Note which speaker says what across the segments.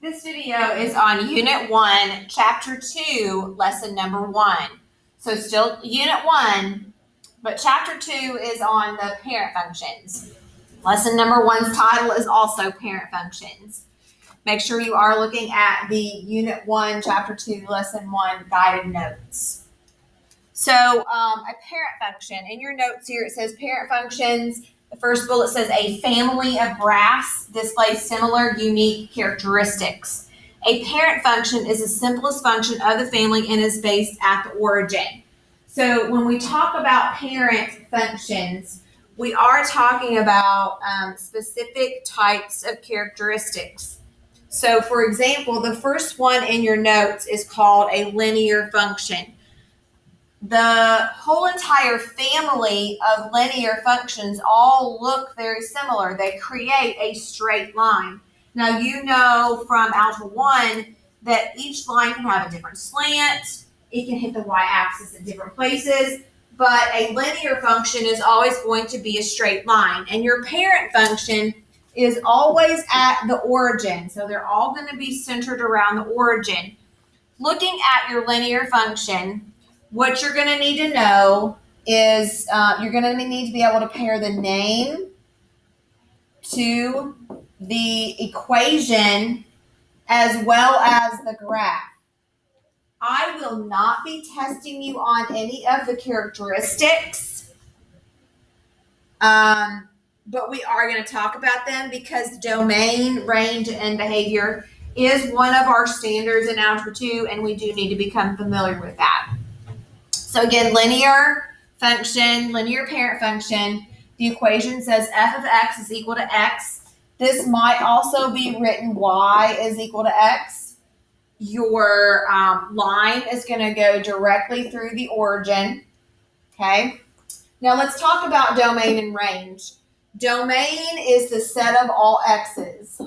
Speaker 1: This video is on Unit 1, Chapter 2, Lesson number 1. So still Unit 1, but Chapter 2 is on the parent functions. Lesson number 1's title is also parent functions. Make sure you are looking at the Unit 1, Chapter 2, Lesson 1 guided notes. So a parent function. In your notes here it says parent functions. The first bullet says a family of graphs displays similar unique characteristics. A parent function is the simplest function of the family and is based at the origin. So when we talk about parent functions, we are talking about specific types of characteristics. So for example, the first one in your notes is called a linear function. The whole entire family of linear functions all look very similar. They create a straight line. Now, you know from Algebra 1 that each line can have a different slant. It can hit the y-axis at different places, but a linear function is always going to be a straight line. And your parent function is always at the origin. So they're all going to be centered around the origin. Looking at your linear function, what you're going to need to know is you're going to need to be able to pair the name to the equation as well as the graph. I will not be testing you on any of the characteristics, but we are going to talk about them because domain, range, and behavior is one of our standards in Algebra 2, and we do need to become familiar with that. So again, linear function, linear parent function, the equation says f of x is equal to x. This might also be written y is equal to x. Your line is going to go directly through the origin. Okay. Now let's talk about domain and range. Domain is the set of all x's.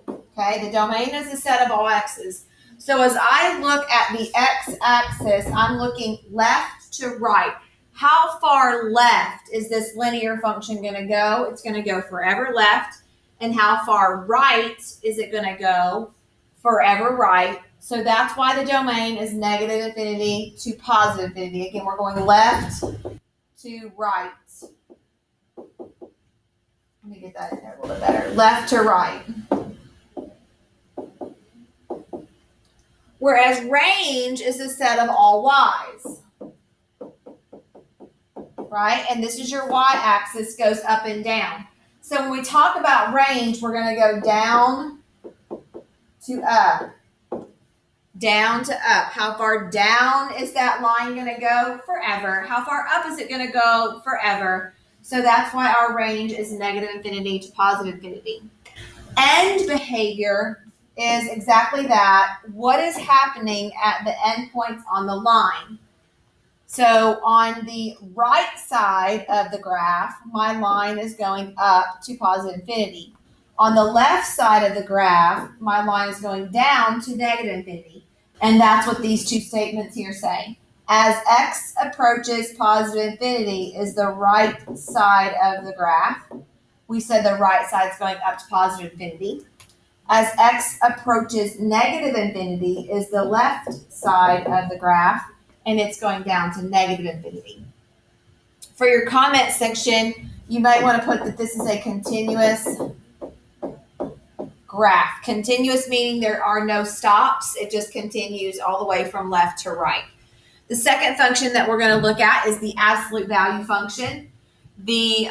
Speaker 1: Okay, the domain is the set of all x's. So as I look at the x-axis, I'm looking left to right. How far left is this linear function going to go? It's going to go forever left. And how far right is it going to go? Forever right. So that's why the domain is negative infinity to positive infinity. Again, we're going left to right. Let me get that in there a little bit better. Left to right. Whereas range is the set of all y's, right? And this is your y-axis, goes up and down. So when we talk about range, we're going to go down to up. Down to up. How far down is that line going to go? Forever. How far up is it going to go? Forever. So that's why our range is negative infinity to positive infinity. End behavior is exactly that. What is happening at the endpoints on the line? So on the right side of the graph, my line is going up to positive infinity. On the left side of the graph, my line is going down to negative infinity. And that's what these two statements here say. As x approaches positive infinity is the right side of the graph. We said the right side is going up to positive infinity. As x approaches negative infinity is the left side of the graph, and it's going down to negative infinity. For your comment section, you might want to put that this is a continuous graph. Continuous meaning there are no stops. It just continues all the way from left to right. The second function that we're going to look at is the absolute value function. The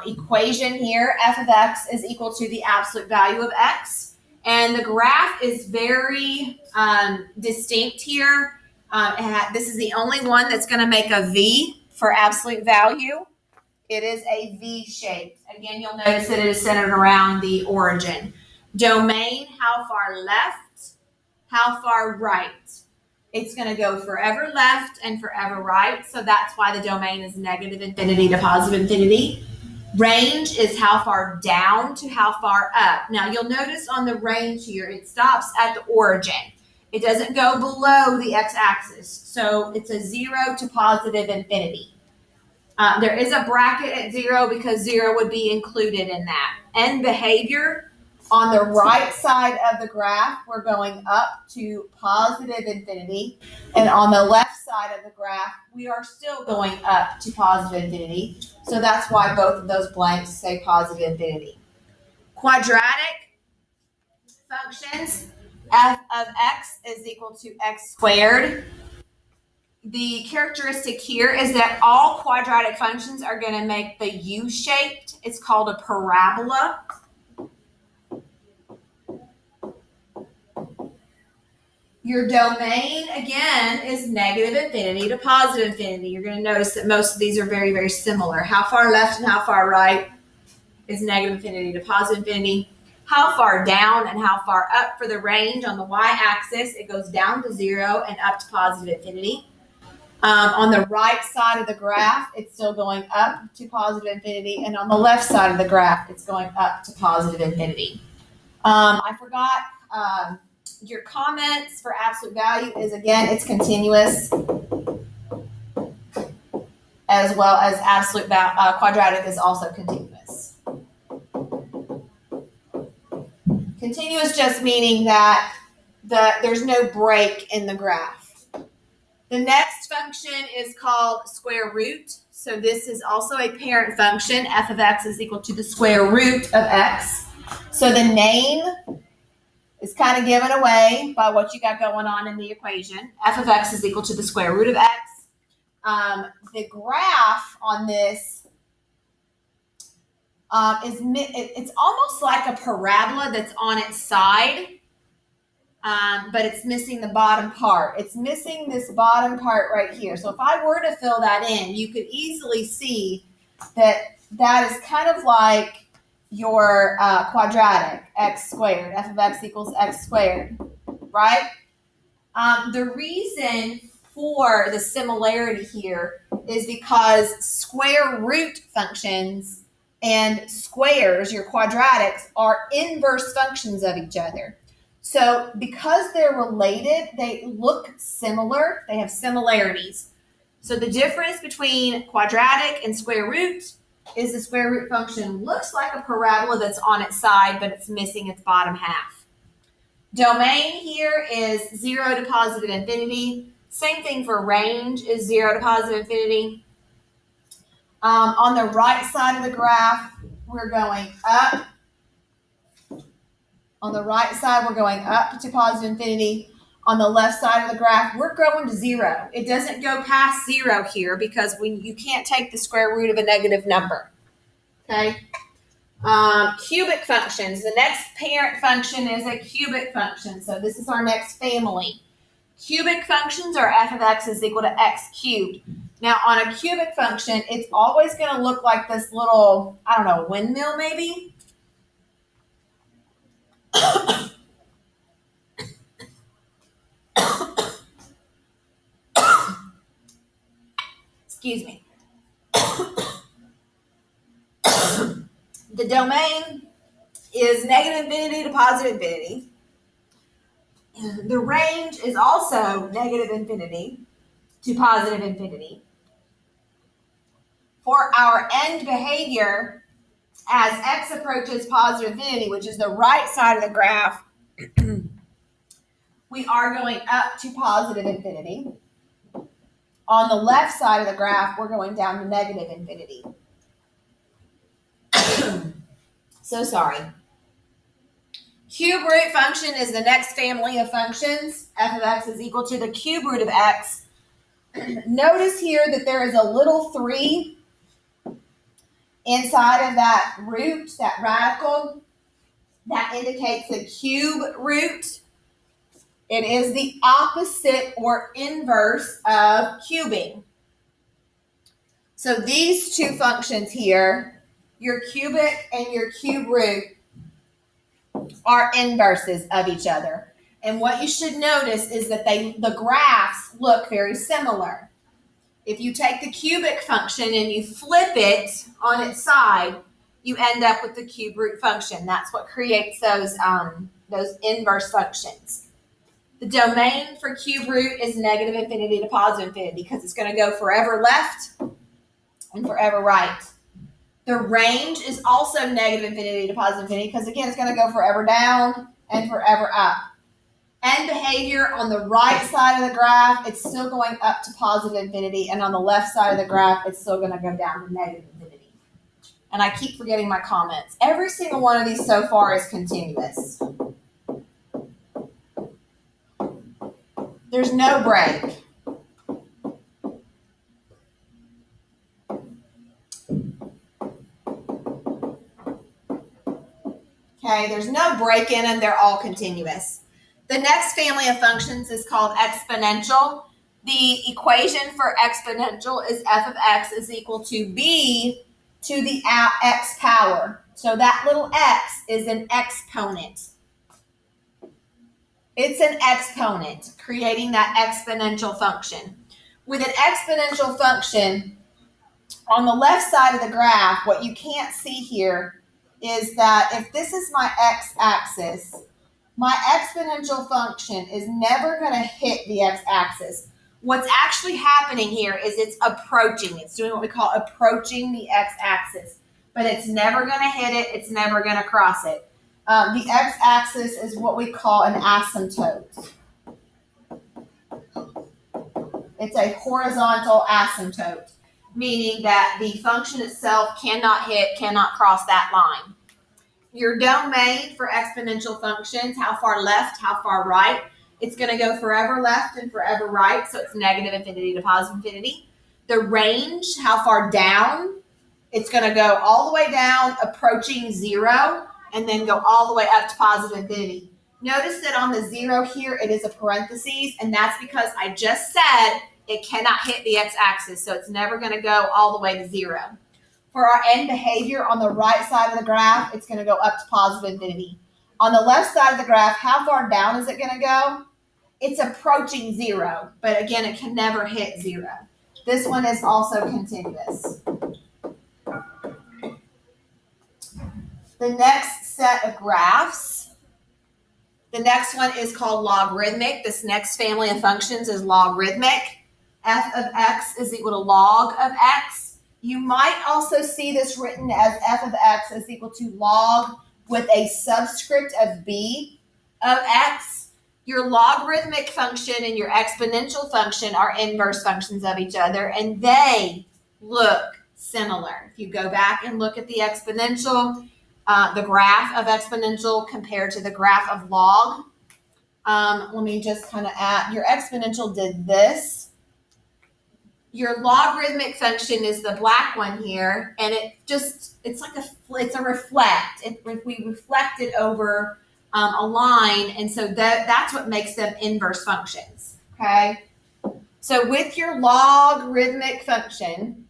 Speaker 1: equation here, f of x is equal to the absolute value of x. And the graph is very distinct here. This is the only one that's going to make a V for absolute value. It is a V shape. Again, you'll notice that it is centered around the origin. Domain, how far left, how far right. It's going to go forever left and forever right. So that's why the domain is negative infinity to positive infinity. Range is how far down to how far up. Now, you'll notice on the range here, it stops at the origin. It doesn't go below the x-axis. So it's a 0 to positive infinity. There is a bracket at 0 because 0 would be included in that. End behavior On the right side of the graph, we're going up to positive infinity. And on the left side of the graph, we are still going up to positive infinity. So that's why both of those blanks say positive infinity. Quadratic functions, f of x is equal to x squared. The characteristic here is that all quadratic functions are going to make the U-shaped. It's called a parabola. Your domain, again, is negative infinity to positive infinity. You're going to notice that most of these are very, very similar. How far left and how far right is negative infinity to positive infinity. How far down and how far up for the range on the y-axis, it goes down to 0 and up to positive infinity. On the right side of the graph, it's still going up to positive infinity, and on the left side of the graph, it's going up to positive infinity. I forgot your comments for absolute value is, again, it's continuous, as well as absolute quadratic is also continuous. Continuous just meaning that there's no break in the graph. The next function is called square root. So this is also a parent function. F of x is equal to the square root of x. So the name is kind of given away by what you got going on in the equation. F of x is equal to the square root of x. The graph on this it's almost like a parabola that's on its side. But it's missing the bottom part. It's missing this bottom part right here. So if I were to fill that in, you could easily see that that is kind of like your quadratic, x squared. F of x equals x squared, right? The reason for the similarity here is because square root functions and squares, your quadratics, are inverse functions of each other. So because they're related, they look similar. They have similarities. So the difference between quadratic and square root is the square root function looks like a parabola that's on its side, but it's missing its bottom half. Domain here is 0 to positive infinity. Same thing for range is 0 to positive infinity. On the right side of the graph, we're going up. On the right side, we're going up to positive infinity. On the left side of the graph, we're going to 0. It doesn't go past 0 here because you can't take the square root of a negative number. Okay? Cubic functions. The next parent function is a cubic function. So this is our next family. Cubic functions are f of x is equal to x cubed. Now, on a cubic function, it's always going to look like this little, I don't know, windmill maybe? Excuse me. The domain is negative infinity to positive infinity. The range is also negative infinity to positive infinity. For our end behavior, as x approaches positive infinity, which is the right side of the graph, we are going up to positive infinity. On the left side of the graph, we're going down to negative infinity. So sorry. Cube root function is the next family of functions. F of x is equal to the cube root of x. Notice here that there is a little 3 inside of that root, that radical. That indicates the cube root. It is the opposite or inverse of cubing. So these two functions here, your cubic and your cube root, are inverses of each other. And what you should notice is that the graphs look very similar. If you take the cubic function and you flip it on its side, you end up with the cube root function. That's what creates those inverse functions. The domain for cube root is negative infinity to positive infinity because it's going to go forever left and forever right. The range is also negative infinity to positive infinity because, again, it's going to go forever down and forever up. End behavior on the right side of the graph, it's still going up to positive infinity, and on the left side of the graph, it's still going to go down to negative infinity. And I keep forgetting my comments. Every single one of these so far is continuous. There's no break. Okay, there's no break in them. They're all continuous. The next family of functions is called exponential. The equation for exponential is f of x is equal to b to the x power. So that little x is an exponent. It's an exponent, creating that exponential function. With an exponential function, on the left side of the graph, what you can't see here is that if this is my x-axis, my exponential function is never going to hit the x-axis. What's actually happening here is it's approaching. It's doing what we call approaching the x-axis, but it's never going to hit it. It's never going to cross it. The x-axis is what we call an asymptote. It's a horizontal asymptote, meaning that the function itself cannot cross that line. Your domain for exponential functions, how far left, how far right, it's going to go forever left and forever right, so it's negative infinity to positive infinity. The range, how far down, it's going to go all the way down, approaching 0, and then go all the way up to positive infinity. Notice that on the 0 here, it is a parentheses, and that's because I just said it cannot hit the x-axis, so it's never going to go all the way to 0. For our end behavior on the right side of the graph, it's going to go up to positive infinity. On the left side of the graph, how far down is it going to go? It's approaching 0, but again, it can never hit 0. This one is also continuous. The next set of graphs, the next one is called logarithmic. This next family of functions is logarithmic. F of x is equal to log of x. You might also see this written as f of x is equal to log with a subscript of b of x. Your logarithmic function and your exponential function are inverse functions of each other, and they look similar. If you go back and look at the exponential, the graph of exponential compared to the graph of log, let me just kind of add, your exponential did this. Your logarithmic function is the black one here, and it's a reflect. We reflect it over a line, and so that's what makes them inverse functions, okay? So with your logarithmic function,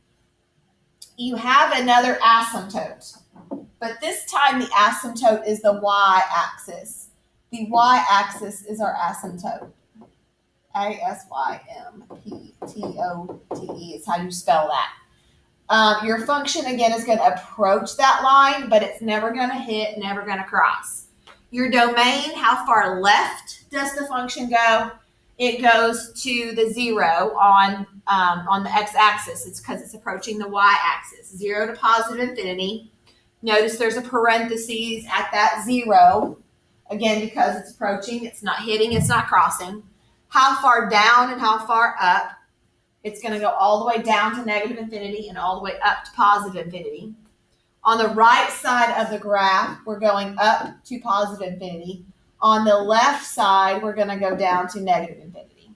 Speaker 1: you have another asymptote, but this time the asymptote is the y-axis. The y-axis is our asymptote. asymptote is how you spell that. Your function, again, is going to approach that line, but it's never going to hit, never going to cross. Your domain, how far left does the function go? It goes to the 0 on the x-axis. It's because it's approaching the y-axis. 0 to positive infinity. Notice there's a parentheses at that 0. Again, because it's approaching, it's not hitting, it's not crossing. How far down and how far up? It's going to go all the way down to negative infinity and all the way up to positive infinity. On the right side of the graph, we're going up to positive infinity. On the left side, we're going to go down to negative infinity.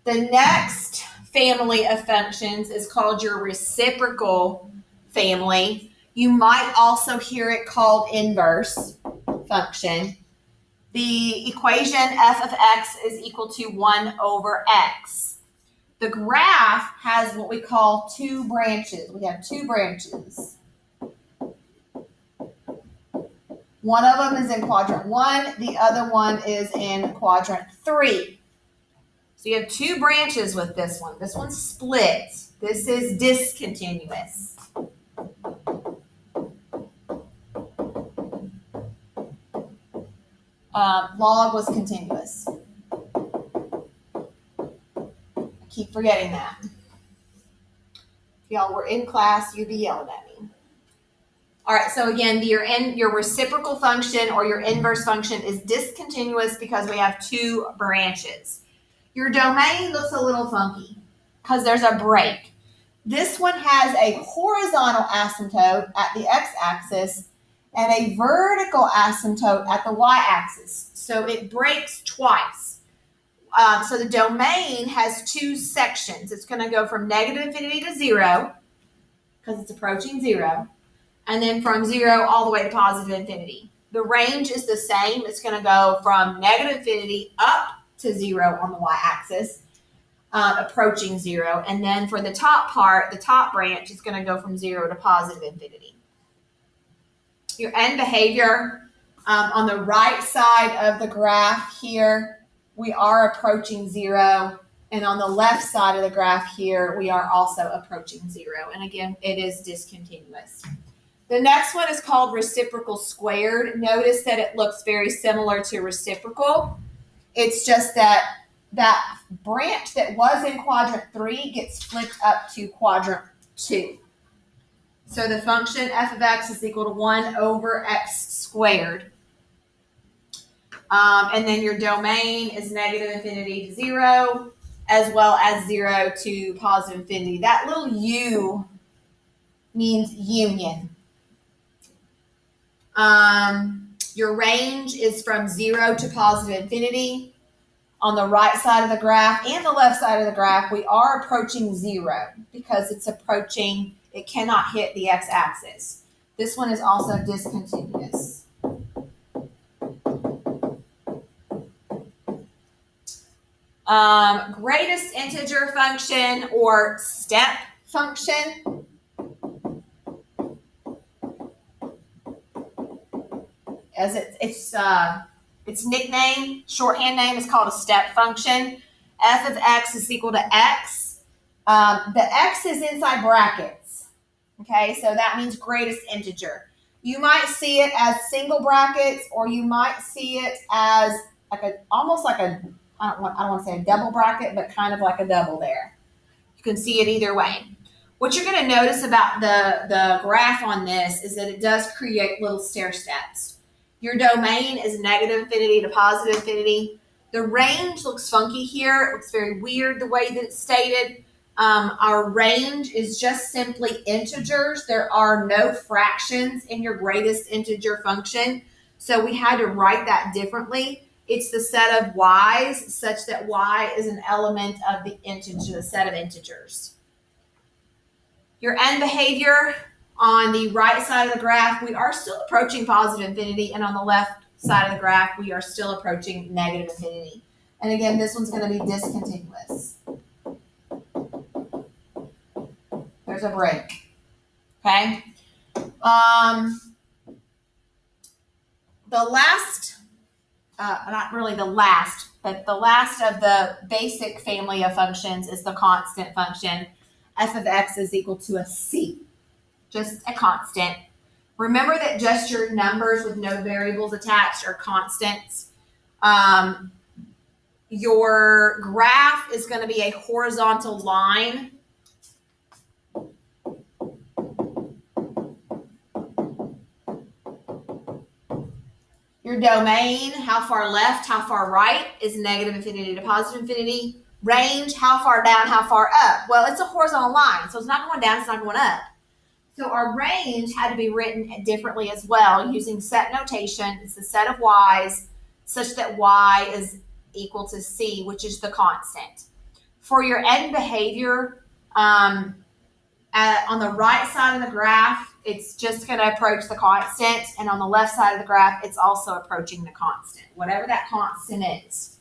Speaker 1: The next family of functions is called your reciprocal family. You might also hear it called inverse function. The equation f of x is equal to 1 over x. The graph has what we call two branches. We have two branches. One of them is in quadrant 1. The other one is in quadrant 3. So you have two branches with this one. This one's split. This is discontinuous. Log was continuous. I keep forgetting that. If y'all were in class, you'd be yelling at me. All right, so again, your reciprocal function or your inverse function is discontinuous because we have two branches. Your domain looks a little funky because there's a break. This one has a horizontal asymptote at the x-axis and a vertical asymptote at the y-axis. So it breaks twice. So the domain has two sections. It's going to go from negative infinity to 0 because it's approaching 0. And then from 0 all the way to positive infinity. The range is the same. It's going to go from negative infinity up to 0 on the y-axis, approaching 0. And then for the top part, the top branch is going to go from 0 to positive infinity. Your end behavior, on the right side of the graph here, we are approaching 0. And on the left side of the graph here, we are also approaching 0. And again, it is discontinuous. The next one is called reciprocal squared. Notice that it looks very similar to reciprocal. It's just that that branch that was in quadrant 3 gets flipped up to quadrant 2. So the function f of x is equal to 1 over x squared. And then your domain is negative infinity to 0, as well as 0 to positive infinity. That little u means union. Your range is from 0 to positive infinity. On the right side of the graph and the left side of the graph, we are approaching 0 because it's approaching, it cannot hit the x-axis. This one is also discontinuous. Greatest integer function or step function. As its nickname, shorthand name is called a step function. F of x is equal to x. The x is inside brackets. Okay, so that means greatest integer. You might see it as single brackets, or you might see it as almost like a, I don't want to say a double bracket, but kind of like a double there. You can see it either way. What you're going to notice about the graph on this is that it does create little stair steps. Your domain is negative infinity to positive infinity. The range looks funky here. It looks very weird the way that it's stated. Our range is just simply integers. There are no fractions in your greatest integer function. So we had to write that differently. It's the set of y's such that y is an element of the integer, the set of integers. Your end behavior, on the right side of the graph, we are still approaching positive infinity, and on the left side of the graph, we are still approaching negative infinity. And again, this one's going to be discontinuous. There's a break. Okay? The last, not really the last, but the last of the basic family of functions is the constant function. F of x is equal to a c. Just a constant. Remember that just your numbers with no variables attached are constants. Your graph is going to be a horizontal line. Your domain, how far left, how far right, is negative infinity to positive infinity. Range, how far down, how far up. Well, it's a horizontal line, so it's not going down, it's not going up. So our range had to be written differently as well using set notation. It's the set of y's such that y is equal to c, which is the constant. For your end behavior, on the right side of the graph, it's just going to approach the constant. And on the left side of the graph, it's also approaching the constant, whatever that constant is.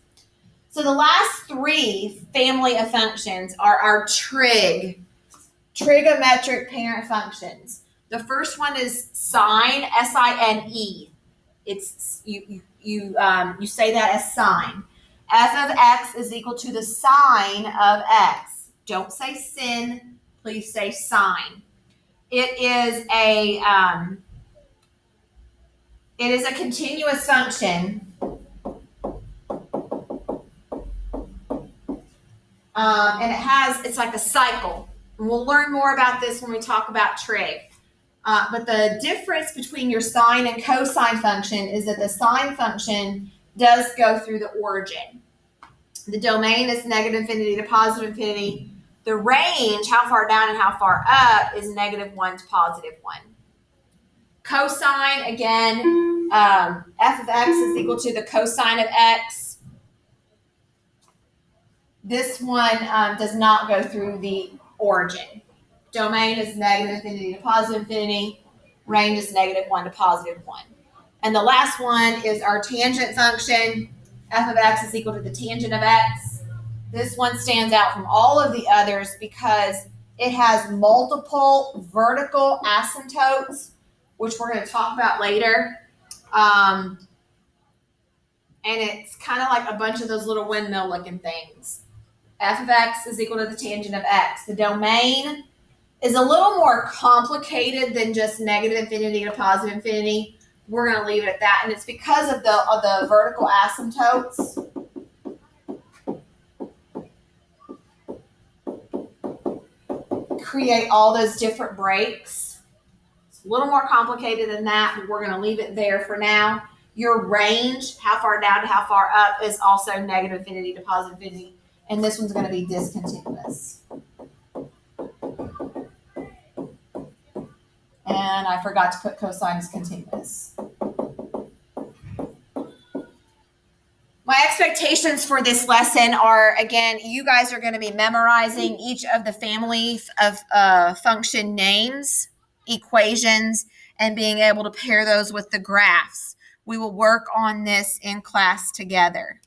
Speaker 1: So the last three family of functions are our trigonometric parent functions. The first one is sine, S-I-N-E. It's you say that as sine. F of x is equal to the sine of x. Don't say sin, please say sine. It is a continuous function. And it's like a cycle. And we'll learn more about this when we talk about trig. But the difference between your sine and cosine function is that the sine function does go through the origin. The domain is negative infinity to positive infinity. The range, how far down and how far up, is -1 to +1. Cosine, again, f of x is equal to the cosine of x. This one does not go through the origin. Domain is negative infinity to positive infinity. Range is -1 to +1. And the last one is our tangent function. F of x is equal to the tangent of x. This one stands out from all of the others because it has multiple vertical asymptotes, which we're going to talk about later. And it's kind of like a bunch of those little windmill looking things. F of x is equal to the tangent of x. The domain is a little more complicated than just negative infinity to positive infinity. We're going to leave it at that. And it's because of the vertical asymptotes. Create all those different breaks. It's a little more complicated than that, but we're going to leave it there for now. Your range, how far down to how far up, is also negative infinity to positive infinity. And this one's going to be discontinuous. And I forgot to put cosine as continuous. My expectations for this lesson are, again, you guys are going to be memorizing each of the families of function names, equations, and being able to pair those with the graphs. We will work on this in class together.